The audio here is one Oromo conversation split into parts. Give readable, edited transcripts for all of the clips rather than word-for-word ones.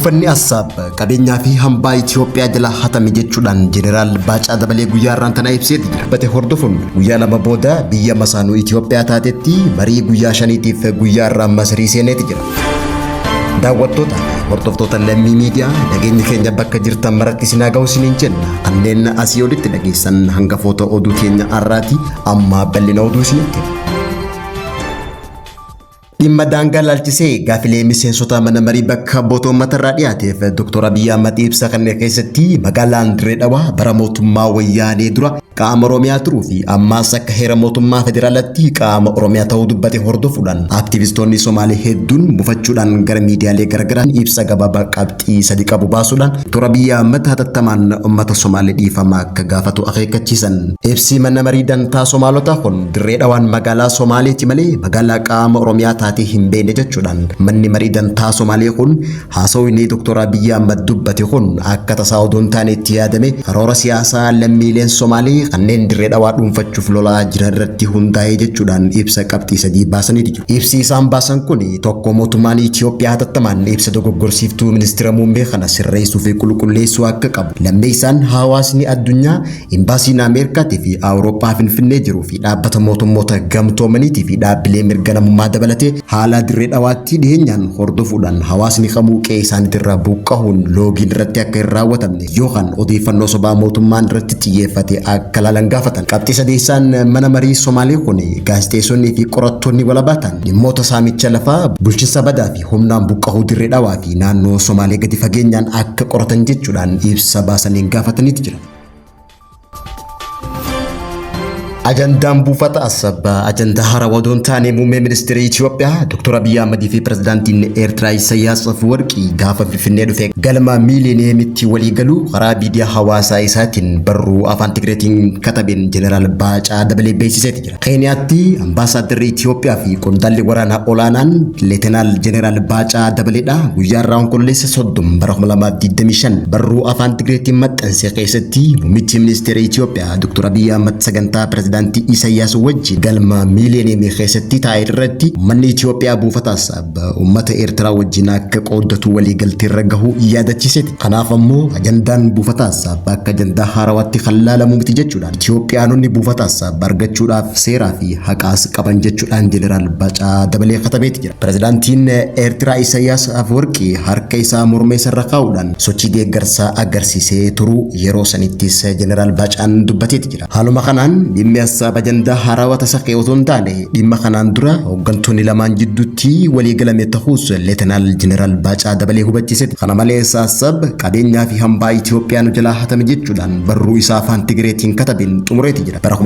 Buufanni Assaab qabeenyaa fi hambaa Itoophiyaa jala hatame jechuudhaan Jeneraal Baacaa Dabalee guyyaa irraan tana ibseeti jira. Bate hordofuun guyyaa lama booda biyya masaanuu Itoophiyaa taatetti marii guyyaa shaniitiif guyyaa irraan Masrii seeneeti jira. Daawwattoota hordoftoota lammii miidiyaa nageenya keenya bakka jirtan maratti isin haa ga'u isiniin jenna. Kanneen asii olitti dhageessan hangafoota oduu keenya har'aati amma bal'ina oduu isinitti. Dhimma daangaa laalchisee gaafilee miseensota mana marii bakka mootummaa irraa dhiyaateef Dr. Abiy Ahmed ibsa kan keessatti magaalaan Dirree Dhawaa bara mootummaa wayyaanee dura qaama Oromiyaa turuu fi ammaas akka heera mootummaa federaalatti qaama Oromiyaa ta'uu dubbate hordofuudhaan aktivistoonni Somaalee hedduun buufachuudhaan gara miidiyaalee garaagaraan ibsa gabaabaa qabxii sadi qabu baasuudhaan Dr. Abiy Ahmed hatattamaan uummata Somaalee dhiifama akka gaafatu akeekkachiisan. Ibsi mana marii dantaa Somaalotaa kun Dirree Dhawaan magaalaa Somaaleeti malee magaalaa qaama Oromiyaa taatee hin beekne jechuudhaan manni marii dantaa Somaalee kun haasawni Dr. Abiy Ahmed dubbate kun akka tasaa odoon taanetti yaadame karoora siyaasaa lammiileen Somaalee kanneen Dirree Dhawaa dhuunfachuuf lolaa jiran irratti hundaa'ee jechuudhaan ibsa qabxii sadii baasanii jiru. Ibsi isaan baasan kun tokko mootummaan Itoophiyaa hatattamaan ibsa dogoggorsiiftuu ministeera muummee kana sirreessuu fi qulqulleessuu akka qabu. Lammeessaan hawaasni addunyaa imbaasiin Ameerikaatii fi Awurooppaa Finfinnee jiruu fi dhaabbata mootummoota gamtoomaniitii fi dhaabbilee mirga namummaa dabalatee haala Dirree Dhawaatti dhiyeenyaan hordofuudhaan hawaasni kamuu qe'ee isaaniitirraa buqqa'uun loogiin irratti akka hin raawwatamne yookaan odeeffannoo sobaa mootummaan irratti xiyyeeffate akka laalan gaafatan. Qabxii sadeessaan mana marii Somaalee kun gaazexeessonnii fi qorattoonni walabaatan dhimmoota saamicha lafaa bulchiinsa badaa fi humnaan buqqa'uu Dirree Dhawaa fi naannoo Somaalee gadi fageenyaan akka qoratan jechuudhaan ibsa baasaniin gaafataniiti jira. Ajandaan buufata Assaab ajandaa haarawaa odoon taane muummee ministeera Itoophiyaa Dr. Abiy Ahmed fi pirezidaantiin Eertiraa Isaayyaas Afwerqii gaafa Finfinnee dhufe galma miiliineemitti walii galuu karaa miidiyaa hawaasaa isaatiin barruu afaan Tigreetiin katabeen Jeneraal Baacaa Dabalee beeksiseeti jira. Keeniyaatti ambaasaaddarri Itoophiyaa fi qondaalli waraanaa olaanaan Leetinaal Jeneraal Baacaa Dabaleedha guyyaa irraa onkololeessa 30 bara 2025 barruu afaan Tigreetiin maxxanse keessatti muummichi ministeera Itoophiyaa Dr. Abiy Ahmed sagantaa pirezidaantii Isaayyaas wajjin galma miiliineemii keessatti taa'e irratti manni Itoophiyaa buufata Assaab uummata Eertiraa wajjin akka qooddatu waliigaltee irra gahuu yaadachiiseeti. Kanaaf ammoo ajandaan buufata Assaab akka ajandaa haarawaatti kan laalamu miti jechuudhaan Itoophiyaanonni buufata Assaab argachuudhaaf seeraa fi haqaas qaban jechuudhaan Jeneraal Baacaa Dabalee katabeeti jira. Pirezidaantiin Eertiraa Isaayyaas Afwerqii harka isaa morma isaarra kaa'uudhaan sochii deeggarsaa agarsiisee turuu yeroo sanittis Jeneraal Baacaan dubbateeti jira. Haaluma kanaan dhimmi Assaab ajandaa haarawaa tasaqee otoo hin taane dhimma kanaan dura hooggantoonni lamaan jidduutti walii galame ta'uus Leetinaal Jeneraal Baacaa Dabalee hubachiiseeti. Kana malees Assaab qabeenyaa fi hambaa Itoophiyaan jalaa hatame jechuudhaan barruu isaa afaan Tigreetiin katabeen xumureeti jira. Bara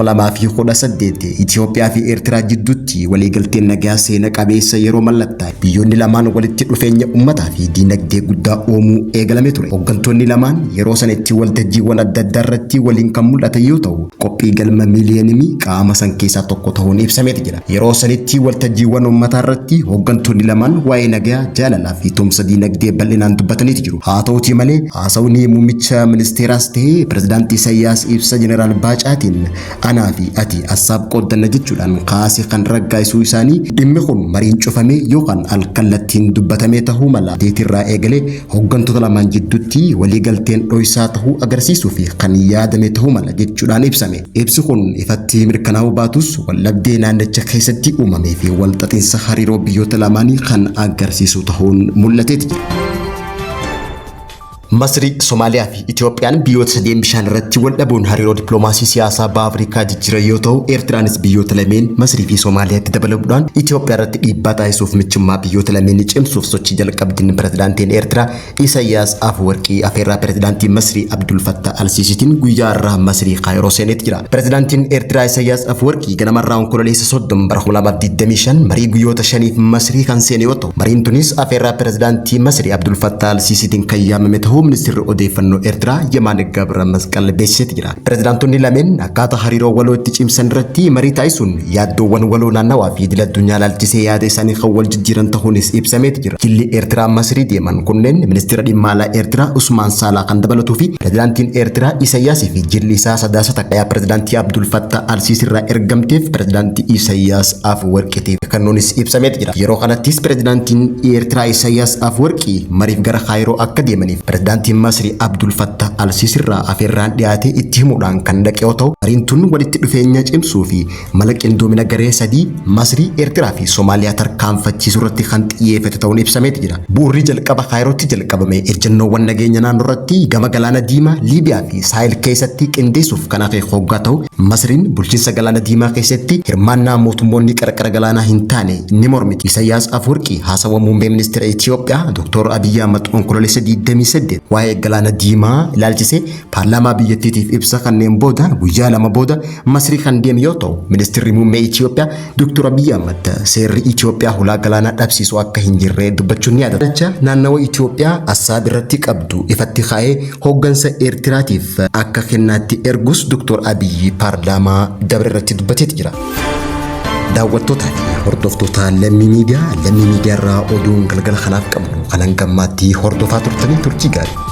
2018 Itoophiyaa fi Eertiraa jidduutti waliigalteen nagaa seena qabeessa yeroo mallattaa'e biyyoonni lamaan walitti dhufeenya uummataa fi diinagdee guddaa uumuu eegalame ture. Hooggantoonni lamaan yeroo sanatti waltajjiiwwan adda addaa irratti waliin kan mul'atan yoo ta'u qophii galma miiliineemii qaama san keessaa tokko ta'uun ibsameeti jira. Yeroo sanitti waltajjiiwwan uummataa irratti hooggantoonni lamaan waa'ee nagaa, jaalalaa fi tumsa diinagdee bal'inaan dubbataniiti jiru. Haa ta'uutii malee haasawni muummicha ministeeraas ta'ee pirezidaantii Isaayyaas ibsa Jeneraal Baacaatiin anaa fi ati Assaab qooddanna jechuudhaan kaase kan raggaasisuu isaanii dhimmi kun mariin cufamee yookaan alkallattiin dubbatamee ta'uu mala deetirraa eegalee hooggantoota lamaan jidduutti waliigalteen dho'isaa ta'uu agarsiisuu fi kan yaadame ta'uu mala jechuudhaan ibsame. Ibsi kun ifatti mirkanaa'uu baatus wallabdee naannicha keessatti uumamee fi walxaxinsa hariiroo biyyoota lamaanii kan agarsiisu ta'uun mul'ateeti jira. Masrii, Somaaliyaa fi Itoophiyaan biyyoota sadeen bishaan irratti wal dhabuun hariiroo dippiloomaasii siyaasaa baha Afrikaa jijjiiran yoo ta'u, Eertiraanis biyyoota lameen Masrii fi Somaaliyaatti dabaluudhaan Itoophiyaa irratti dhiibbaa taasisuuf michummaa biyyoota lameenii cimsuuf sochii jalqabdiin pirezidaantiin Eertiraa Isaayyaas Afwerqii afeerraa pirezidaantii Masrii Abdul Fattah al-Siisiitiin guyyaa irraa Masrii Kaayiroo seeneeti jira. Pirezidaantiin Eertiraa Isaayyaas Afwerqii ganamarraa onkololeessa 30 bara 2025 marii guyyoota shaniif Masrii kan seene yoo ta'u, mariin tunis afeerraa pirezidaantii Masrii Abdul Fattah al-Siisiitiin kan yaamame ta'uu ta'uu ministeerri odeeffannoo Eertiraa Yemaane Gabra Masqal beeksisee jira. Pirezidaantonni lameen akkaataa hariiroo waloo itti cimsan irratti marii taasisuun yaaddoowwan waloo naannawaa fi idil addunyaa ilaalchisee yaada isaanii kan wal jijjiiran ta'uunis ibsamee jira. Jilli Eertiraa Masrii deeman kunneen ministeera dhimma alaa Eertiraa Usmaan Saalaa kan dabalatu fi pirezidaantiin Eertiraa Isaayyaas fi jilli isaa sadaasa takka pirezidaantii Abdul Fattah al-Siisi irraa ergamteef pirezidaantii Isaayyaas Afwerqiitiif kennuunis ibsamee jira. Yeroo kanattis pirezidaantiin Eertiraa Isaayyaas Afwerqii mariif gara Kaayiroo akka deemaniif pirezidaantiin Masrii Abdul Fattah al-Siisi irraa afeerraan dhiyaate itti himuudhaan kan dhaqe yoo ta'u, mariin tun walitti dhufeenya cimsuu fi mala qindoomina garee sadii Masrii, Eertiraa fi Soomaaliyaa tarkaanfachiisuu irratti kan xiyyeeffate ta'uun ibsamee jira. Bu'uurri jalqaba Kaayirootti jalqabame ejjennoowwan nageenya naannoo irratti gama galaana diimaa, Liibiyaa fi Saahil keessatti qindeessuuf kan hafe hoggaa ta'u, Masriin bulchiinsa galaana diimaa keessatti hirmaannaa mootummoonni qarqara galaanaa hin taane ni mormiti. Isaayyaas Afwerqii haasawa muummee ministeera Itoophiyaa Dr. Abiy Ahmed onkololeessa 28 waa'ee galaana diimaa ilaalchisee paarlaamaa biyyattiitiif ibsa kanneen booda guyyaa lama booda Masrii kan deeme yoo ta'u, ministeerri muummee Itoophiyaa Dr. Abiy Ahmed seerri Itoophiyaa hulaa galaanaa dhabsiisuu akka hin jirre dubbachuun ni yaadata. Naannawa Itoophiyaa Assaab irratti qabdu ifatti kaa'ee hooggansa Eertiraatiif akka kennaatti ergus Dr. Abiy paarlaamaa dabre irratti dubbatee jira. Daawwattoota fi hordoftoota Lammii Miidiyaa irraa oduun galgala kanaaf qabnu kanan gammaatti hordofaa turtanii turtii gaarii.